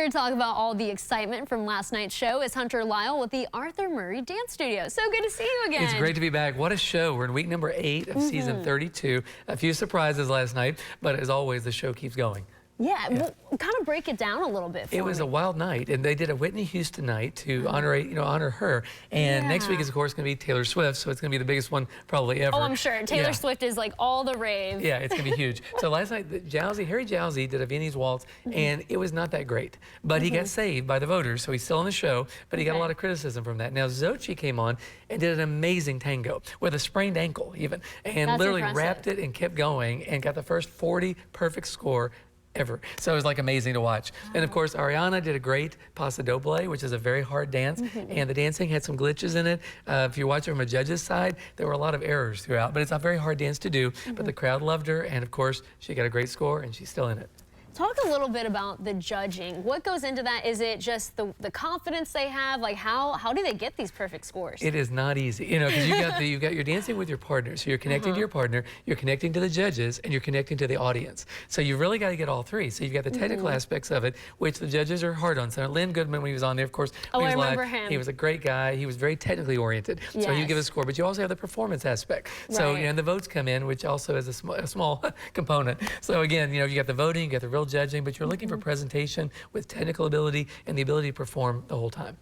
Here to talk about all the excitement from last night's show is Hunter Lisle with the Arthur Murray Dance Studio. So good to see you again. It's great to be back. What a show. We're in week number 8 of season 32. A few surprises last night, but as always, the show keeps going. Yeah, well, kind of break it down a little bit for It was me. a wild night, and they did a Whitney Houston night to honor her. And next week is, of course, going to be Taylor Swift, so it's going to be the biggest one probably ever. Oh, I'm sure. Taylor Swift is like all the rave. Yeah, it's going to be huge. So last night, Harry Jowsey did a Viennese waltz, and it was not that great. But he got saved by the voters, so he's still on the show, but he got a lot of criticism from that. Now, Xochitl came on and did an amazing tango with a sprained ankle even, and literally wrapped it and kept going and got the first 40 perfect score ever. So it was like amazing to watch. And of course, Ariana did a great paso doble, which is a very hard dance, and the dancing had some glitches in it. If you watch it from a judge's side, there were a lot of errors throughout, but it's a very hard dance to do. But the crowd loved her, and of course, she got a great score, and she's still in it. Talk a little bit about the judging. What goes into that? Is it just the confidence they have? Like how do they get these perfect scores? It is not easy, you know, because you're dancing with your partner, so you're connecting to your partner, you're connecting to the judges, and you're connecting to the audience. So you really got to get all three. So you've got the technical aspects of it, which the judges are hard on. So Lynn Goodman, when he was on there, of course, when he was I remember him. He was a great guy. He was very technically oriented, so he would give a score. But you also have the performance aspect. So you know, and the votes come in, which also is a small component. So again, you know, you got the voting, you got the real judging, but you're looking for presentation with technical ability and the ability to perform the whole time.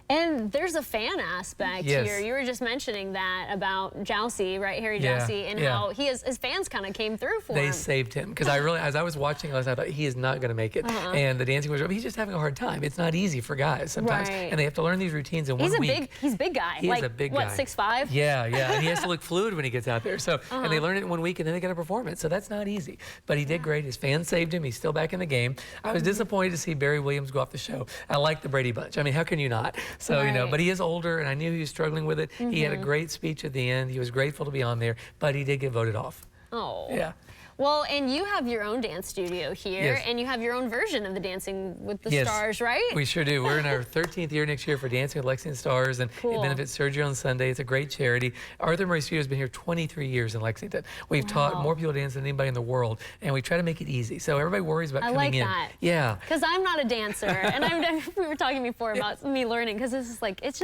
And there's a fan aspect here. You were just mentioning that about Jowsey, right? Harry Jowsey, and how his fans kind of came through for him. They saved him, because as I was watching last night, I thought he is not going to make it. And the dancing was, he's just having a hard time. It's not easy for guys sometimes. And they have to learn these routines in 1 week. He's a big guy. He is a big guy. What, 6'5"? Yeah, and he has to look fluid when he gets out there. So, and they learn it in 1 week, and then they got to perform it. So that's not easy. But he did great. His fans saved him. He's still back in the game. I was disappointed to see Barry Williams go off the show. I like the Brady Bunch. I mean, how can you not? So, you know, but he is older, and I knew he was struggling with it. He had a great speech at the end. He was grateful to be on there, but he did get voted off. Oh. Yeah. Well, and you have your own dance studio here, and you have your own version of the Dancing with the Stars, right? We sure do. We're in our 13th year next year for Dancing with Lexington Stars, and it benefits surgery on Sunday. It's a great charity. Arthur Murray Studio has been here 23 years in Lexington. We've taught more people to dance than anybody in the world, and we try to make it easy. So everybody worries about coming in. I like that. Yeah. Because I'm not a dancer, and we were talking before about me learning, because this is like, it's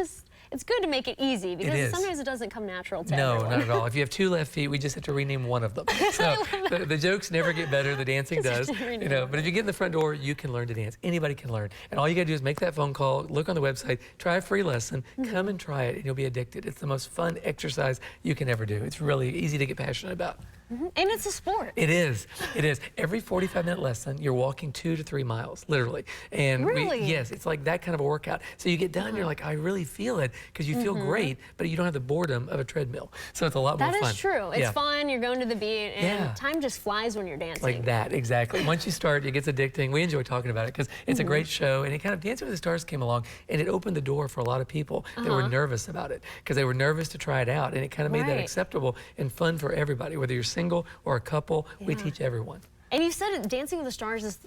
good to make it easy, because sometimes it doesn't come natural to everyone. No, not at all. If you have 2 left feet, we just have to rename one of them. So the jokes never get better, the dancing does. You know, but if you get in the front door, you can learn to dance. Anybody can learn. And all you got to do is make that phone call, look on the website, try a free lesson, come and try it, and you'll be addicted. It's the most fun exercise you can ever do. It's really easy to get passionate about. And it's a sport. It is. It is. Every 45-minute lesson, you're walking 2 to 3 miles, literally. And yes, it's like that kind of a workout. So you get done, you're like, I really feel it, because you feel great, but you don't have the boredom of a treadmill. So it's a lot more fun. That is true. It's fun. You're going to the beat, and time just flies when you're dancing. Like that, exactly. Once you start, it gets addicting. We enjoy talking about it because it's a great show, and it kind of Dancing with the Stars came along, and it opened the door for a lot of people that were nervous about it, because they were nervous to try it out, and it kind of made that acceptable and fun for everybody, whether you're single or a couple. We teach everyone. And you said Dancing with the Stars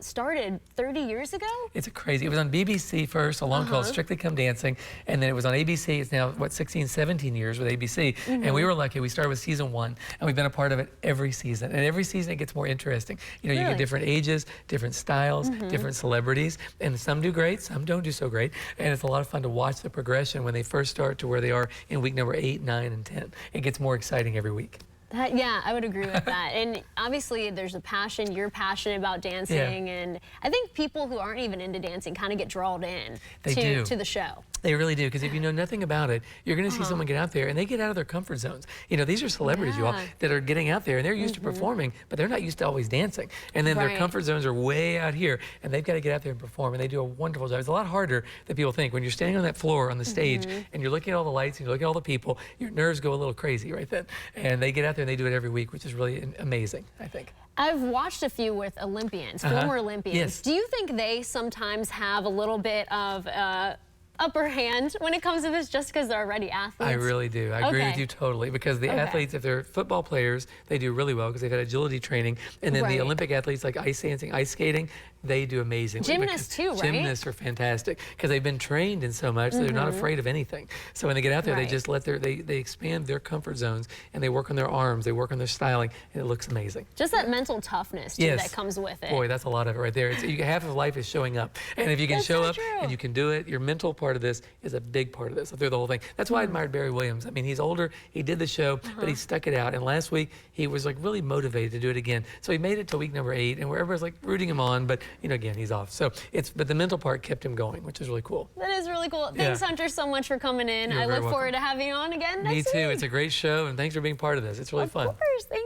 started 30 years ago? It's crazy. It was on BBC first, a long called Strictly Come Dancing, and then it was on ABC. It's now, what, 16, 17 years with ABC. And we were lucky. We started with season 1, and we've been a part of it every season. And every season it gets more interesting. You know, you get different ages, different styles, different celebrities, and some do great, some don't do so great. And it's a lot of fun to watch the progression when they first start to where they are in week number 8, 9, and 10. It gets more exciting every week. Yeah, I would agree with that. And obviously there's a passion. You're passionate about dancing. And I think people who aren't even into dancing kind of get drawn in to the show. They really do, because if you know nothing about it, you're going to see someone get out there, and they get out of their comfort zones. You know, these are celebrities, you all, that are getting out there, and they're used to performing, but they're not used to always dancing. And then their comfort zones are way out here, and they've got to get out there and perform, and they do a wonderful job. It's a lot harder than people think. When you're standing on that floor on the stage, and you're looking at all the lights, and you're looking at all the people, your nerves go a little crazy right then. And they get out there, and they do it every week, which is really amazing, I think. I've watched a few with Olympians, former Olympians. Do you think they sometimes have a little bit of upper hand when it comes to this, just because they're already athletes? I really do. I agree with you totally, because the athletes, if they're football players, they do really well because they've had agility training, and then the Olympic athletes like ice dancing, ice skating, they do amazingly. Gymnasts too, right? Gymnasts are fantastic because they've been trained in so much, they're not afraid of anything. So when they get out there, they just let they expand their comfort zones and they work on their arms, they work on their styling, and it looks amazing. Just that mental toughness too, that comes with it. Boy, that's a lot of it right there. Half of life is showing up. And if you can show up and you can do it, your mental part of this is a big part of this, through the whole thing. That's why I admired Barry Williams. I mean, he's older, he did the show, but he stuck it out. And last week, he was like really motivated to do it again. So he made it to week number 8, and where everybody's like rooting him on, but again, he's off. So but the mental part kept him going, which is really cool. That is really cool. Thanks, Hunter, so much for coming in. You're I look very forward to having you on again next week. Me too. It's a great show, and thanks for being part of this. It's really fun. Of course. Thank